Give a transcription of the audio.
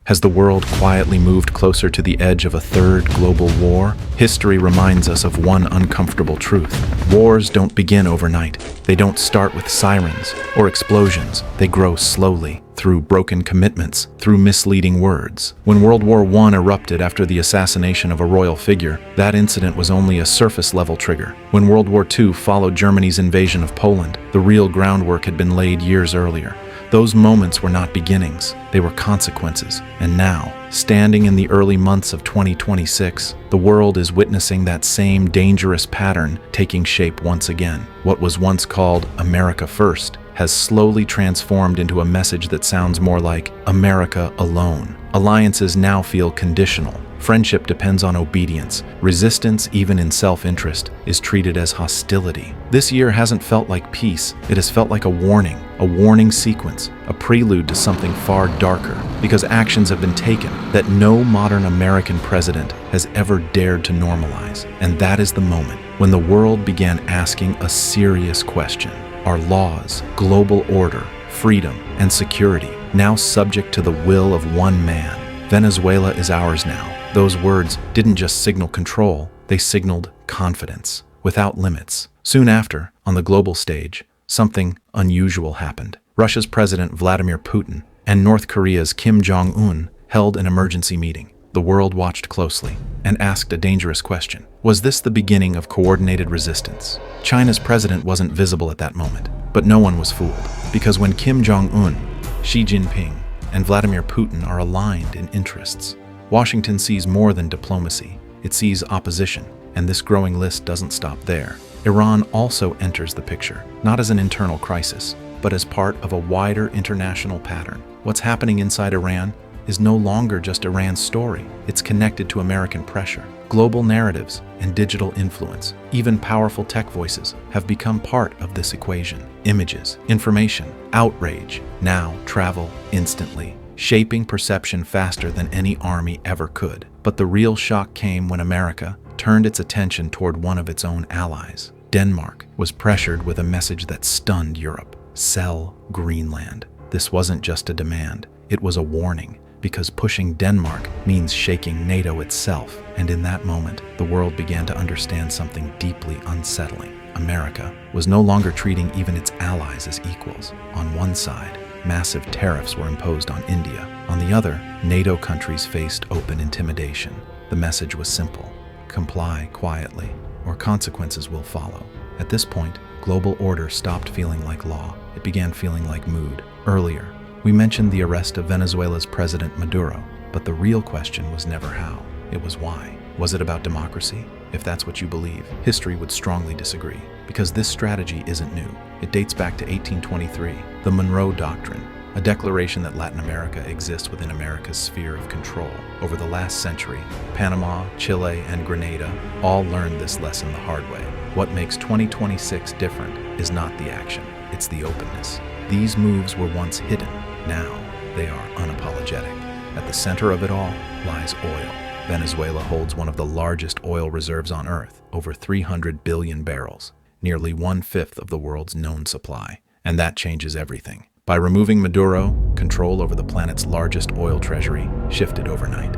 Has the world quietly moved closer to the edge of a third global war? History reminds us of one uncomfortable truth. Wars don't begin overnight. They don't start with sirens or explosions. They grow slowly, through broken commitments, through misleading words. When World War I erupted after the assassination of a royal figure, that incident was only a surface-level trigger. When World War II followed Germany's invasion of Poland, the real groundwork had been laid years earlier. Those moments were not beginnings, they were consequences. And now, standing in the early months of 2026, the world is witnessing that same dangerous pattern taking shape once again. What was once called America First has slowly transformed into a message that sounds more like America alone. Alliances now feel conditional. Friendship depends on obedience. Resistance, even in self-interest, is treated as hostility. This year hasn't felt like peace. It has felt like a warning sequence, a prelude to something far darker, because actions have been taken that no modern American president has ever dared to normalize. And that is the moment when the world began asking a serious question. Are laws, global order, freedom, and security now subject to the will of one man? Venezuela is ours now. Those words didn't just signal control, they signaled confidence, without limits. Soon after, on the global stage, something unusual happened. Russia's President Vladimir Putin and North Korea's Kim Jong-un held an emergency meeting. The world watched closely and asked a dangerous question. Was this the beginning of coordinated resistance? China's president wasn't visible at that moment, but no one was fooled, because when Kim Jong-un, Xi Jinping, and Vladimir Putin are aligned in interests, Washington sees more than diplomacy. It sees opposition, and this growing list doesn't stop there. Iran also enters the picture, not as an internal crisis, but as part of a wider international pattern. What's happening inside Iran is no longer just Iran's story. It's connected to American pressure, global narratives, and digital influence. Even powerful tech voices have become part of this equation. Images, information, outrage now travel instantly, shaping perception faster than any army ever could. But the real shock came when America turned its attention toward one of its own allies. Denmark was pressured with a message that stunned Europe. Sell Greenland. This wasn't just a demand, it was a warning, because pushing Denmark means shaking NATO itself. And in that moment, the world began to understand something deeply unsettling. America was no longer treating even its allies as equals. On one side, massive tariffs were imposed on India. On the other, NATO countries faced open intimidation. The message was simple: comply quietly, or consequences will follow. At this point, global order stopped feeling like law. It began feeling like mood. Earlier, we mentioned the arrest of Venezuela's President Maduro, but the real question was never how, it was why. Was it about democracy? If that's what you believe, history would strongly disagree, because this strategy isn't new. It dates back to 1823, the Monroe Doctrine, a declaration that Latin America exists within America's sphere of control. Over the last century, Panama, Chile, and Grenada all learned this lesson the hard way. What makes 2026 different is not the action, it's the openness. These moves were once hidden, now they are unapologetic. At the center of it all lies oil. Venezuela holds one of the largest oil reserves on Earth, over 300 billion barrels, nearly 1/5 of the world's known supply. And that changes everything. By removing Maduro, control over the planet's largest oil treasury shifted overnight.